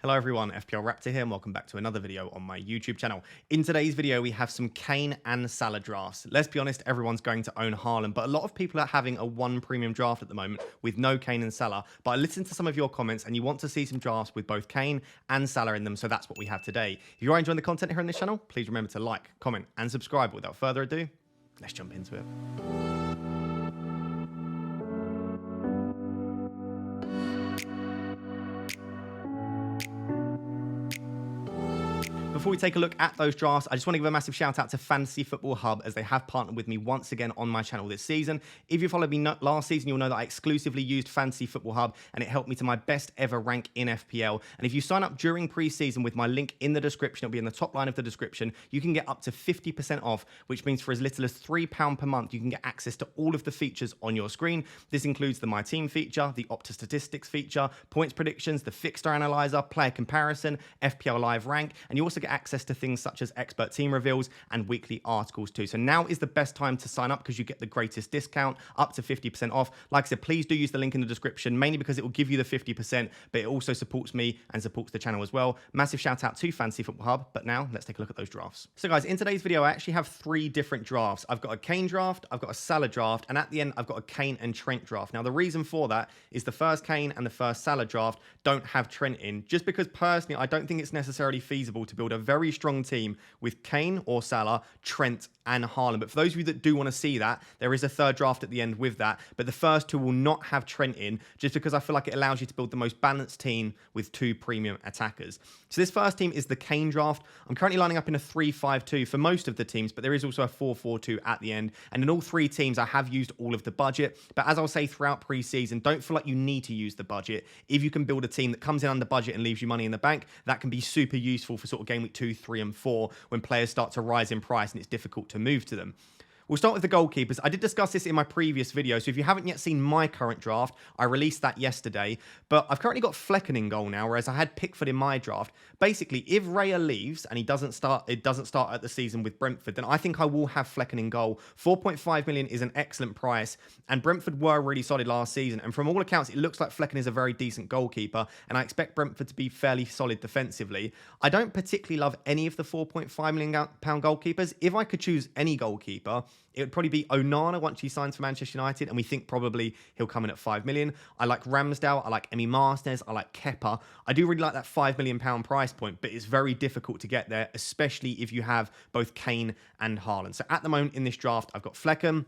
Hello everyone, FPL Raptor here and welcome back to another video on my YouTube channel. In today's video we have some Kane and Salah drafts. Let's be honest, everyone's going to own Haaland, but a lot of people are having a one premium draft at the moment with no Kane and Salah. But I listened to some of your comments and you want to see some drafts with both Kane and Salah in them, so that's what we have today. If you are enjoying the content here on this channel, please remember to like, comment and subscribe. But without further ado, let's jump into it. Before we take a look at those drafts, I just want to give a massive shout out to Fantasy Football Hub as they have partnered with me once again on my channel this season. If you followed me last season, you'll know that I exclusively used Fantasy Football Hub and it helped me to my best ever rank in FPL. And if you sign up during pre-season with my link in the description, it'll be in the top line of the description, you can get up to 50% off, which means for as little as £3 per month, you can get access to all of the features on your screen. This includes the My Team feature, the Opta Statistics feature, points predictions, the fixture analyzer, player comparison, FPL live rank, and you also get access to things such as expert team reveals and weekly articles too. So now is the best time to sign up because you get the greatest discount, up to 50% off. Like I said, please do use the link in the description, mainly because it will give you the 50%, but it also supports me and supports the channel as well. Massive shout out to Fantasy Football Hub, but now let's take a look at those drafts. So guys, in today's video, I actually have three different drafts. I've got a Kane draft, I've got a Salah draft, and at the end, I've got a Kane and Trent draft. Now, the reason for that is the first Kane and the first Salah draft don't have Trent in, just because personally, I don't think it's necessarily feasible to build a very strong team with Kane or Salah, Trent and Haaland. But for those of you that do want to see that, there is a third draft at the end with that. But the first two will not have Trent in, just because I feel like it allows you to build the most balanced team with two premium attackers. So this first team is the Kane draft. I'm currently lining up in a 3-5-2 for most of the teams, but there is also a 4-4-2 at the end. And in all three teams, I have used all of the budget. But as I'll say throughout pre-season, don't feel like you need to use the budget. If you can build a team that comes in under budget and leaves you money in the bank, that can be super useful for sort of game week 2, 3 and 4 when players start to rise in price and it's difficult to move to them. We'll start with the goalkeepers. I did discuss this in my previous video, so if you haven't yet seen my current draft, I released that yesterday, but I've currently got Flecken in goal now, whereas I had Pickford in my draft. Basically, if Raya leaves and he doesn't start at the season with Brentford, then I think I will have Flecken in goal. 4.5 million is an excellent price, and Brentford were really solid last season, and from all accounts, it looks like Flecken is a very decent goalkeeper, and I expect Brentford to be fairly solid defensively. I don't particularly love any of the 4.5 million pound goalkeepers. If I could choose any goalkeeper, it would probably be Onana once he signs for Manchester United, and we think probably he'll come in at 5 million. I like Ramsdale, I like Emi Martinez, I like Kepa. I do really like that £5 million price point, but it's very difficult to get there, especially if you have both Kane and Haaland. So at the moment in this draft, I've got Flecken.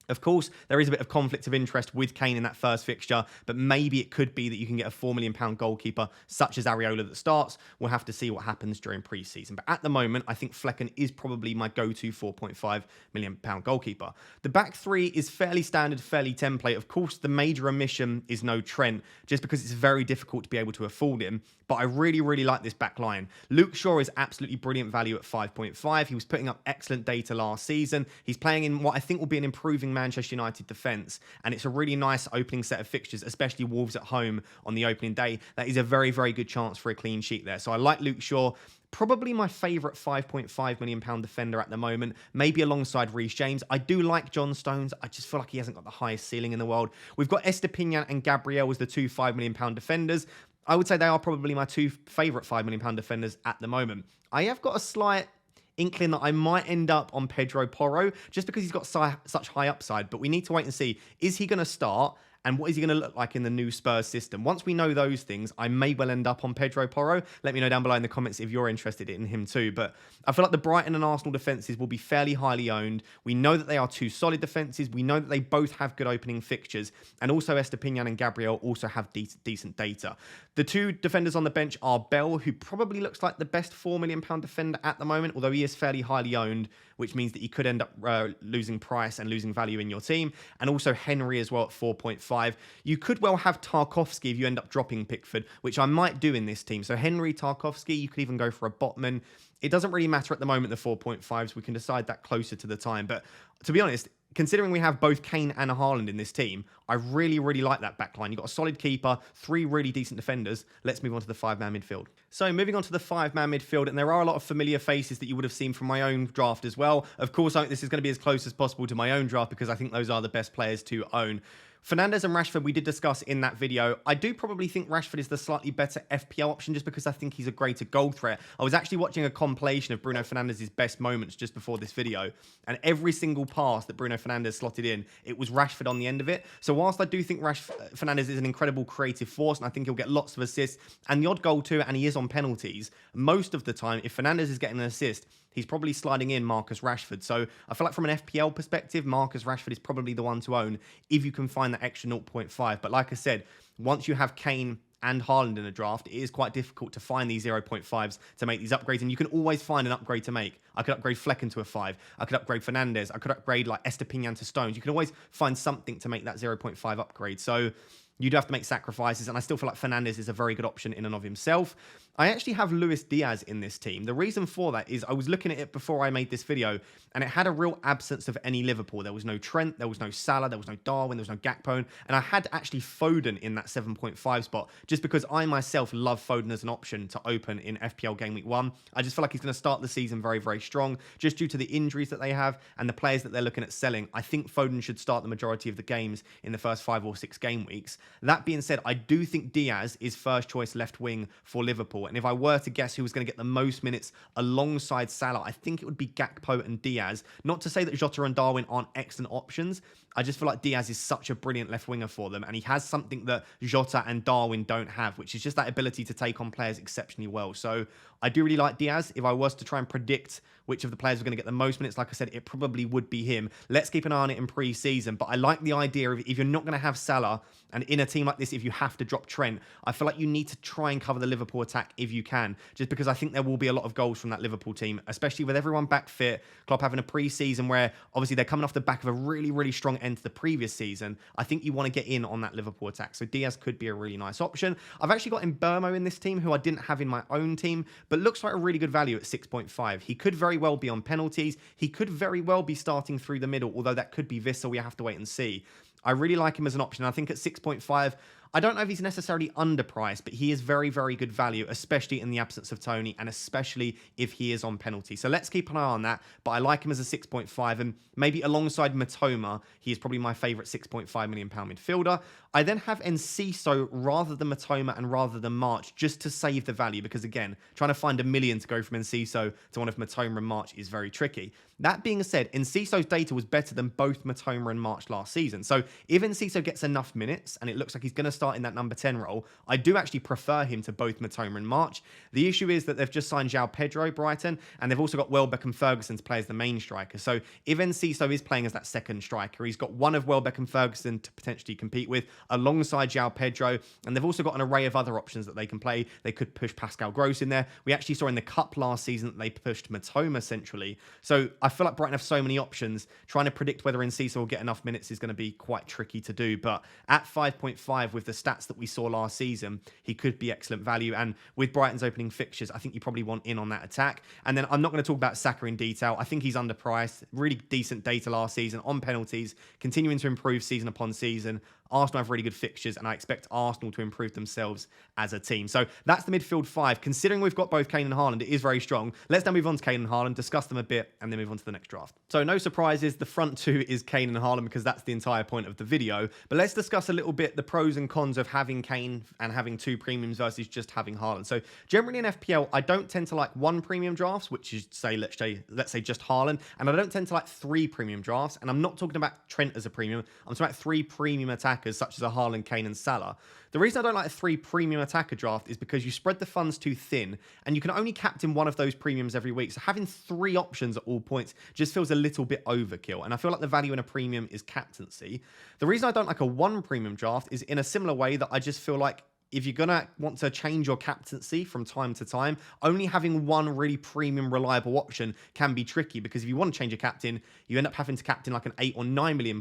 Of course, there is a bit of conflict of interest with Kane in that first fixture, but maybe it could be that you can get a £4 million goalkeeper such as Areola that starts. We'll have to see what happens during pre-season. But at the moment, I think Flecken is probably my go-to £4.5 million goalkeeper. The back three is fairly standard, fairly template. Of course, the major omission is no Trent, just because it's very difficult to be able to afford him. But I really, really like this back line. Luke Shaw is absolutely brilliant value at 5.5. He was putting up excellent data last season. He's playing in what I think will be an improving Manchester United defence, and it's a really nice opening set of fixtures, especially Wolves at home on the opening day. That is a very, very good chance for a clean sheet there. So I like Luke Shaw. Probably my favourite £5.5 million defender at the moment, maybe alongside Reece James. I do like John Stones. I just feel like he hasn't got the highest ceiling in the world. We've got Estepinian and Gabriel as the two £5 million defenders. I would say they are probably my two favourite £5 million defenders at the moment. I have got a slight inkling that I might end up on Pedro Porro just because he's got such high upside, but we need to wait and see. Is he going to start? And what is he going to look like in the new Spurs system? Once we know those things, I may well end up on Pedro Porro. Let me know down below in the comments if you're interested in him too. But I feel like the Brighton and Arsenal defences will be fairly highly owned. We know that they are two solid defences. We know that they both have good opening fixtures. And also Estepinian and Gabriel also have decent data. The two defenders on the bench are Bell, who probably looks like the best £4 million defender at the moment, although he is fairly highly owned, which means that he could end up losing price and losing value in your team. And also Henry as well at 4.5. You could well have Tarkowski if you end up dropping Pickford, which I might do in this team. So Henry, Tarkowski, you could even go for a Botman. It doesn't really matter at the moment, the 4.5s. We can decide that closer to the time. But to be honest, considering we have both Kane and Haaland in this team, I really, really like that backline. You've got a solid keeper, three really decent defenders. Let's move on to the five-man midfield. So moving on to the five-man midfield, and there are a lot of familiar faces that you would have seen from my own draft as well. Of course, this is going to be as close as possible to my own draft because I think those are the best players to own. Fernandes and Rashford, we did discuss in that video. I do probably think Rashford is the slightly better FPL option just because I think he's a greater goal threat. I was actually watching a compilation of Bruno Fernandes' best moments just before this video, and every single pass that Bruno Fernandes slotted in, it was Rashford on the end of it. So whilst I do think Fernandes is an incredible creative force, and I think he'll get lots of assists and the odd goal too, and he is on penalties, most of the time, if Fernandes is getting an assist, he's probably sliding in Marcus Rashford. So I feel like from an FPL perspective, Marcus Rashford is probably the one to own if you can find that extra 0.5. But like I said, once you have Kane and Haaland in a draft, it is quite difficult to find these 0.5s to make these upgrades. And you can always find an upgrade to make. I could upgrade Flecken to a 5. I could upgrade Fernandes. I could upgrade like Estepinian to Stones. You can always find something to make that 0.5 upgrade. So you do have to make sacrifices, and I still feel like Fernandes is a very good option in and of himself. I actually have Luis Diaz in this team. The reason for that is I was looking at it before I made this video, and it had a real absence of any Liverpool. There was no Trent, there was no Salah, there was no Darwin, there was no Gakpo, and I had actually Foden in that 7.5 spot, just because I myself love Foden as an option to open in FPL Game Week 1. I just feel like he's going to start the season very, very strong, just due to the injuries that they have and the players that they're looking at selling. I think Foden should start the majority of the games in the first 5 or 6 game weeks. That being said, I do think Diaz is first choice left wing for Liverpool. And if I were to guess who was going to get the most minutes alongside Salah, I think it would be Gakpo and Diaz. Not to say that Jota and Darwin aren't excellent options. I just feel like Diaz is such a brilliant left winger for them. And he has something that Jota and Darwin don't have, which is just that ability to take on players exceptionally well. So I do really like Diaz. If I was to try and predict which of the players are going to get the most minutes, like I said, it probably would be him. Let's keep an eye on it in pre-season. But I like the idea of if you're not going to have Salah, and in a team like this, if you have to drop Trent, I feel like you need to try and cover the Liverpool attack if you can, just because I think there will be a lot of goals from that Liverpool team, especially with everyone back fit. Klopp having a pre-season where obviously they're coming off the back of a really, really strong end to the previous season. I think you want to get in on that Liverpool attack. So Diaz could be a really nice option. I've actually got Mbeumo in this team, who I didn't have in my own team, but looks like a really good value at 6.5. He could very well be on penalties. He could very well be starting through the middle, although that could be Vissel. We have to wait and see. I really like him as an option. I think at 6.5, I don't know if he's necessarily underpriced, but he is very, very good value, especially in the absence of Tony, and especially if he is on penalty. So let's keep an eye on that. But I like him as a 6.5, and maybe alongside Matoma, he is probably my favourite £6.5 million midfielder. I then have Enciso rather than Matoma and rather than March, just to save the value, because again, trying to find $1 million to go from Enciso to one of Matoma and March is very tricky. That being said, Enciso's data was better than both Matoma and March last season. So if Enciso gets enough minutes, and it looks like he's going to start in that number 10 role, I do actually prefer him to both Matoma and March. The issue is that they've just signed João Pedro, Brighton, and they've also got Welbeck and Ferguson to play as the main striker. So if Enciso is playing as that second striker, he's got one of Welbeck and Ferguson to potentially compete with alongside João Pedro, and they've also got an array of other options that they can play. They could push Pascal Gross in there. We actually saw in the Cup last season that they pushed Matoma centrally. So I feel like Brighton have so many options. Trying to predict whether Enciso will get enough minutes is going to be quite tricky to do, but at 5.5 with the stats that we saw last season, he could be excellent value. And with Brighton's opening fixtures, I think you probably want in on that attack. And then I'm not going to talk about Saka in detail. I think he's underpriced. Really decent data last season on penalties, continuing to improve season upon season. Arsenal have really good fixtures, and I expect Arsenal to improve themselves as a team. So that's the midfield 5. Considering we've got both Kane and Haaland, it is very strong. Let's now move on to Kane and Haaland, discuss them a bit, and then move on to the next draft. So no surprises, the front 2 is Kane and Haaland, because that's the entire point of the video. But let's discuss a little bit the pros and cons of having Kane and having 2 premiums versus just having Haaland. So generally in FPL, I don't tend to like 1 premium drafts, which is let's say just Haaland, and I don't tend to like 3 premium drafts. And I'm not talking about Trent as a premium. I'm talking about 3 premium attackers such as a Haaland, Kane and Salah. The reason I don't like a 3 premium attacker draft is because you spread the funds too thin, and you can only captain one of those premiums every week. So having 3 options at all points just feels a little bit overkill, and I feel like the value in a premium is captaincy. The reason I don't like a 1 premium draft is in a similar way that I just feel like if you're going to want to change your captaincy from time to time, only having 1 really premium, reliable option can be tricky, because if you want to change a captain, you end up having to captain like an £8 or £9 million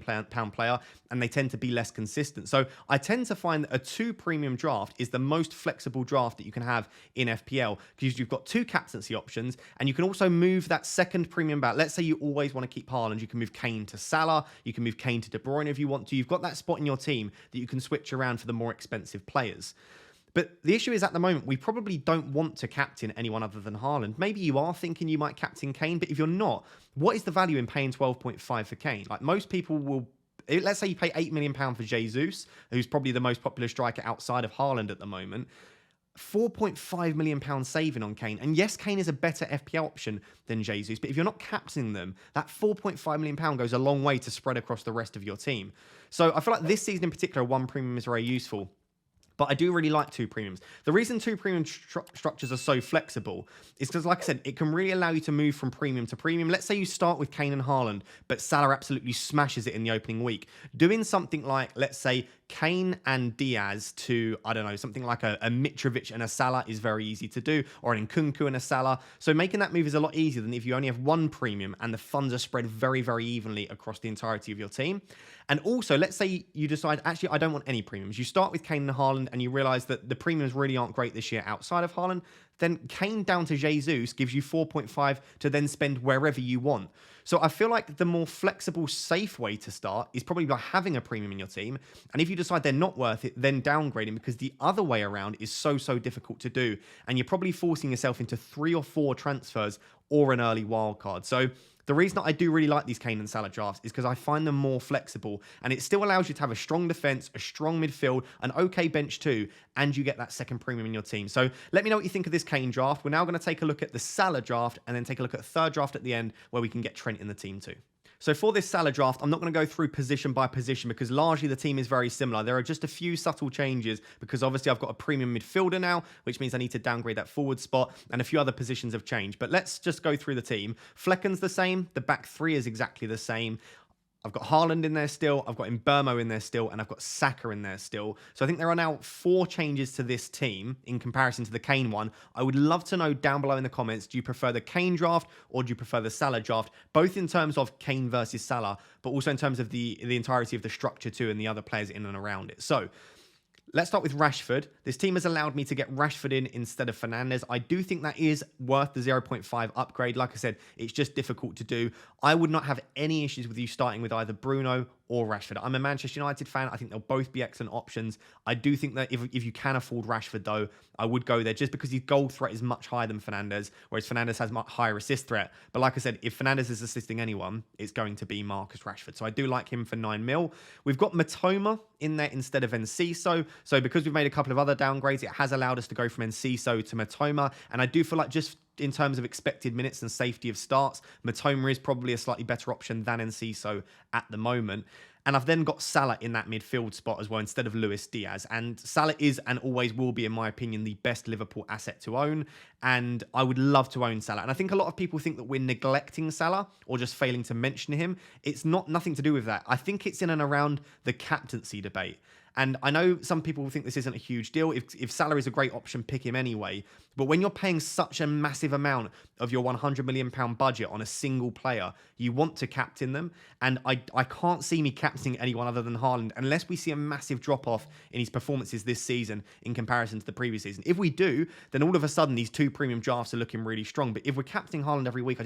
player, and they tend to be less consistent. So I tend to find that a 2 premium draft is the most flexible draft that you can have in FPL, because you've got 2 captaincy options, and you can also move that second premium back. Let's say you always want to keep Haaland, you can move Kane to Salah, you can move Kane to De Bruyne if you want to. You've got that spot in your team that you can switch around for the more expensive players. But the issue is, at the moment, we probably don't want to captain anyone other than Haaland. Maybe you are thinking you might captain Kane, but if you're not, what is the value in paying 12.5 for Kane? Like, most people will let's say you pay £8 million for Jesus, who's probably the most popular striker outside of Haaland at the moment. £4.5 million saving on Kane. And yes, Kane is a better FPL option than Jesus, but if you're not captaining them, that £4.5 million goes a long way to spread across the rest of your team. So I feel like this season in particular, one premium is very useful. But I do really like two premiums. The reason two premium structures are so flexible is because, like I said, it can really allow you to move from premium to premium. Let's say you start with Kane and Haaland, but Salah absolutely smashes it in the opening week. Doing something like, let's say, Kane and Diaz to, I don't know, something like a Mitrovic and a Salah is very easy to do, or an Nkunku and a Salah. So making that move is a lot easier than if you only have one premium and the funds are spread very, very evenly across the entirety of your team. And also, let's say you decide, actually, I don't want any premiums. You start with Kane and Haaland and you realize that the premiums really aren't great this year outside of Haaland. Then Kane down to Jesus gives you 4.5 to then spend wherever you want. So I feel like the more flexible, safe way to start is probably by having a premium in your team. And if you decide they're not worth it, then downgrading, because the other way around is so difficult to do. And you're probably forcing yourself into 3 or 4 transfers or an early wildcard. So the reason I do really like these Kane and Salah drafts is because I find them more flexible, and it still allows you to have a strong defense, a strong midfield, an okay bench too, and you get that second premium in your team. So let me know what you think of this Kane draft. We're now going to take a look at the Salah draft and then take a look at the third draft at the end where we can get Trent in the team too. So for this Salah draft, I'm not going to go through position by position because largely the team is very similar. There are just a few subtle changes because obviously I've got a premium midfielder now, which means I need to downgrade that forward spot, and a few other positions have changed. But let's just go through the team. Flecken's the same. The back three is exactly the same. I've got Haaland in there still, I've got Mbeumo in there still, and I've got Saka in there still. So I think there are now 4 changes to this team in comparison to the Kane one. I would love to know down below in the comments, do you prefer the Kane draft or do you prefer the Salah draft? Both in terms of Kane versus Salah, but also in terms of the entirety of the structure too and the other players in and around it. So let's start with Rashford. This team has allowed me to get Rashford in instead of Fernandes. I do think that is worth the 0.5 upgrade. Like I said, it's just difficult to do. I would not have any issues with you starting with either Bruno or Rashford. I'm a Manchester United fan. I think they'll both be excellent options. I do think that if you can afford Rashford, though, I would go there just because his goal threat is much higher than Fernandes, whereas Fernandes has much higher assist threat. But like I said, if Fernandes is assisting anyone, it's going to be Marcus Rashford. So I do like him for 9 mil. We've got Matoma in there instead of Enciso. So because we've made a couple of other downgrades, it has allowed us to go from Enciso to Matoma. And I do feel like just in terms of expected minutes and safety of starts, Matoma is probably a slightly better option than Enciso at the moment. And I've then got Salah in that midfield spot as well instead of Luis Diaz. And Salah is and always will be, in my opinion, the best Liverpool asset to own. And I would love to own Salah. And I think a lot of people think that we're neglecting Salah or just failing to mention him. It's nothing to do with that. I think it's in and around the captaincy debate. And I know some people think this isn't a huge deal. If Salah is a great option, pick him anyway. But when you're paying such a massive amount of your £100 million budget on a single player, you want to captain them. And I can't see me captaining anyone other than Haaland unless we see a massive drop-off in his performances this season in comparison to the previous season. If we do, then all of a sudden these 2 premium drafts are looking really strong. But if we're captaining Haaland every week,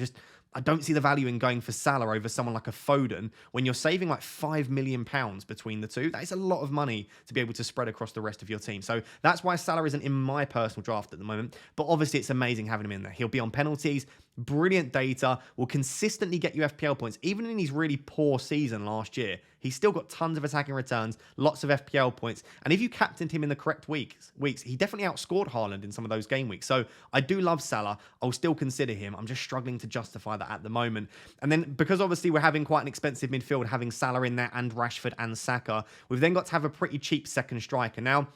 I don't see the value in going for Salah over someone like a Foden when you're saving like £5 million between the two. That is a lot of money to be able to spread across the rest of your team. So that's why Salah isn't in my personal draft at the moment. But obviously it's amazing having him in there. He'll be on penalties, brilliant data, will consistently get you FPL points. Even in his really poor season last year, he's still got tons of attacking returns, lots of FPL points. And if you captained him in the correct weeks, he definitely outscored Haaland in some of those game weeks. So I do love Salah. I'll still consider him. I'm just struggling to justify that at the moment. And then because obviously we're having quite an expensive midfield, having Salah in there and Rashford and Saka, we've then got to have a pretty cheap second striker. Now,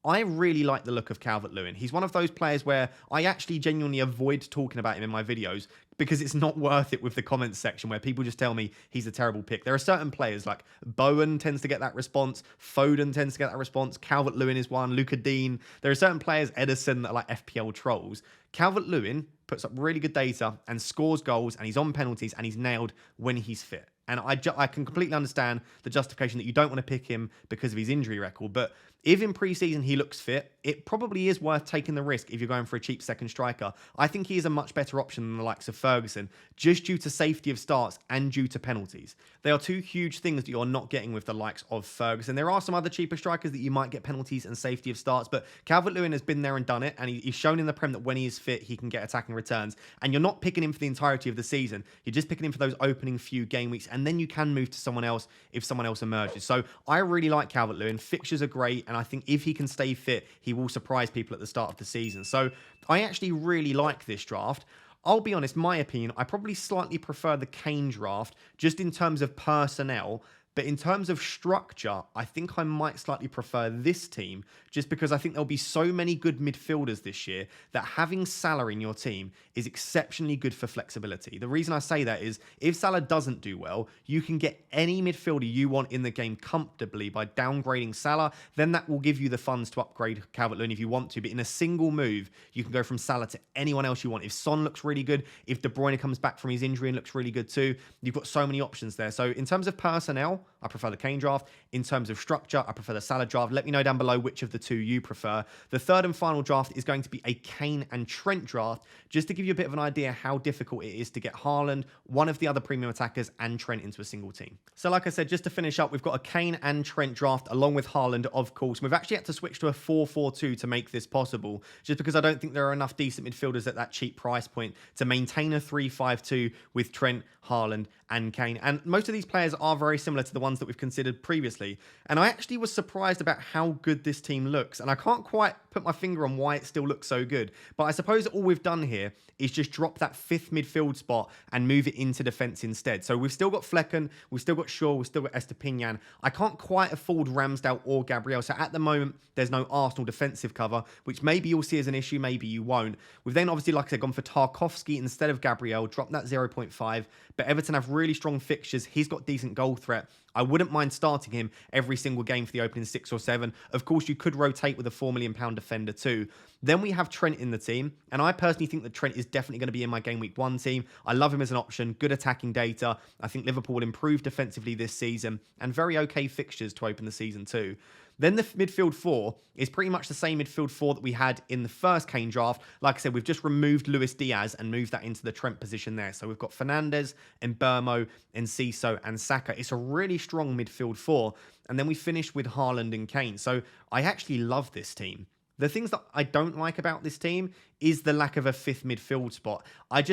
I really like the look of Calvert-Lewin. He's one of those players where I actually genuinely avoid talking about him in my videos because it's not worth it with the comments section where people just tell me he's a terrible pick. There are certain players like Bowen tends to get that response, Foden tends to get that response, Calvert-Lewin is one, Luka Dean. There are certain players, Edison, that are like FPL trolls. Calvert-Lewin puts up really good data and scores goals and he's on penalties and he's nailed when he's fit. And I can completely understand the justification that you don't want to pick him because of his injury record. But If in pre-season he looks fit, it probably is worth taking the risk if you're going for a cheap second striker. I think he is a much better option than the likes of Ferguson, just due to safety of starts and due to penalties. They are two huge things that you're not getting with the likes of Ferguson. There are some other cheaper strikers that you might get penalties and safety of starts, but Calvert-Lewin has been there and done it, and he's shown in the Prem that when he is fit, he can get attacking returns. And you're not picking him for the entirety of the season. You're just picking him for those opening few game weeks, and then you can move to someone else if someone else emerges. So I really like Calvert-Lewin. Fixtures are great, and I think if he can stay fit, he will surprise people at the start of the season. So I actually really like this draft. I'll be honest, my opinion, I probably slightly prefer the Kane draft just in terms of personnel. But in terms of structure, I think I might slightly prefer this team just because I think there'll be so many good midfielders this year that having Salah in your team is exceptionally good for flexibility. The reason I say that is if Salah doesn't do well, you can get any midfielder you want in the game comfortably by downgrading Salah. Then that will give you the funds to upgrade Calvert-Lewin if you want to. But in a single move, you can go from Salah to anyone else you want. If Son looks really good, if De Bruyne comes back from his injury and looks really good too, you've got so many options there. So in terms of personnel, I prefer the Kane draft. In terms of structure, I prefer the Salah draft. Let me know down below which of the two you prefer. The third and final draft is going to be a Kane and Trent draft, just to give you a bit of an idea how difficult it is to get Haaland, one of the other premium attackers, and Trent into a single team. So like I said, just to finish up, we've got a Kane and Trent draft along with Haaland, of course. We've actually had to switch to a 4-4-2 to make this possible, just because I don't think there are enough decent midfielders at that cheap price point to maintain a 3-5-2 with Trent, Haaland, and Kane. And most of these players are very similar to the ones that we've considered previously. And I actually was surprised about how good this team looks. And I can't quite put my finger on why it still looks so good. But I suppose all we've done here is just drop that fifth midfield spot and move it into defence instead. So we've still got Flecken, we've still got Shaw, we've still got Estepinian. I can't quite afford Ramsdale or Gabriel. So at the moment, there's no Arsenal defensive cover, which maybe you'll see as an issue, maybe you won't. We've then obviously, like I said, gone for Tarkowski instead of Gabriel, dropped that 0.5. But Everton have really strong fixtures. He's got decent goal threat. I wouldn't mind starting him every single game for the opening 6 or 7. Of course, you could rotate with a £4 million defender too. Then we have Trent in the team, and I personally think that Trent is definitely going to be in my Game Week 1 team. I love him as an option, good attacking data. I think Liverpool will improve defensively this season, and very okay fixtures to open the season too. Then the midfield 4 is pretty much the same midfield 4 that we had in the first Kane draft. Like I said, we've just removed Luis Diaz and moved that into the Trent position there. So we've got Fernandes, Mbeumo, Enciso, and Saka. It's a really strong midfield 4. And then we finished with Haaland and Kane. So I actually love this team. The things that I don't like about this team is the lack of a fifth midfield spot.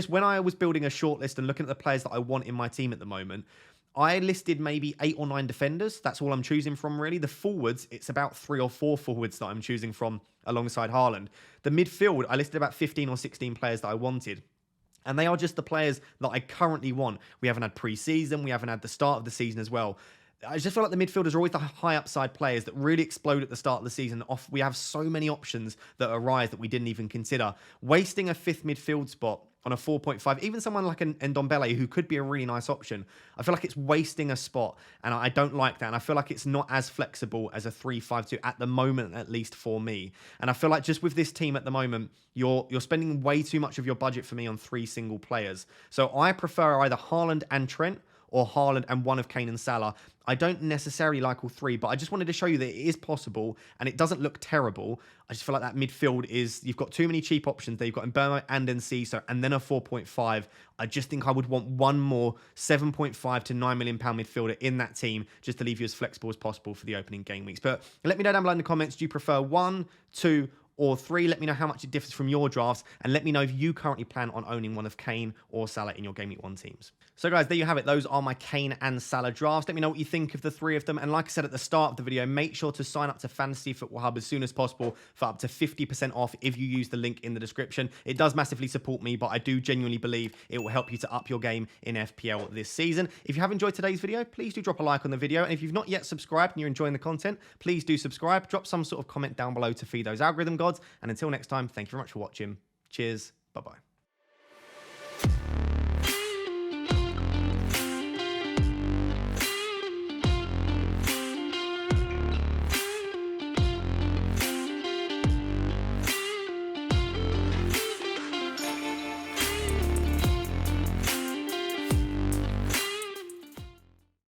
When I was building a shortlist and looking at the players that I want in my team at the moment, I listed maybe 8 or 9 defenders. That's all I'm choosing from, really. The forwards, it's about 3 or 4 forwards that I'm choosing from alongside Haaland. The midfield, I listed about 15 or 16 players that I wanted. And they are just the players that I currently want. We haven't had pre-season. We haven't had the start of the season as well. I just feel like the midfielders are always the high upside players that really explode at the start of the season. We have so many options that arise that we didn't even consider. Wasting a fifth midfield spot on a 4.5, even someone like an Ndombele, who could be a really nice option, I feel like it's wasting a spot, and I don't like that. And I feel like it's not as flexible as a 3-5-2 at the moment, at least for me. And I feel like just with this team at the moment, you're spending way too much of your budget for me on 3 single players. So I prefer either Haaland and Trent, or Haaland and one of Kane and Salah. I don't necessarily like all 3, but I just wanted to show you that it is possible and it doesn't look terrible. I just feel like that midfield you've got too many cheap options there. You've got Mbeumo and Enciso and then a 4.5. I just think I would want one more 7.5 to £9 million midfielder in that team just to leave you as flexible as possible for the opening game weeks. But let me know down below in the comments, do you prefer 1, 2, or 3? Let me know how much it differs from your drafts, and let me know if you currently plan on owning one of Kane or Salah in your Game Week 1 teams. So guys, there you have it. Those are my Kane and Salah drafts. Let me know what you think of the 3 of them. And like I said at the start of the video, make sure to sign up to Fantasy Football Hub as soon as possible for up to 50% off if you use the link in the description. It does massively support me, but I do genuinely believe it will help you to up your game in FPL this season. If you have enjoyed today's video, please do drop a like on the video. And if you've not yet subscribed and you're enjoying the content, please do subscribe. Drop some sort of comment down below to feed those algorithm gods. And until next time, thank you very much for watching. Cheers. Bye-bye.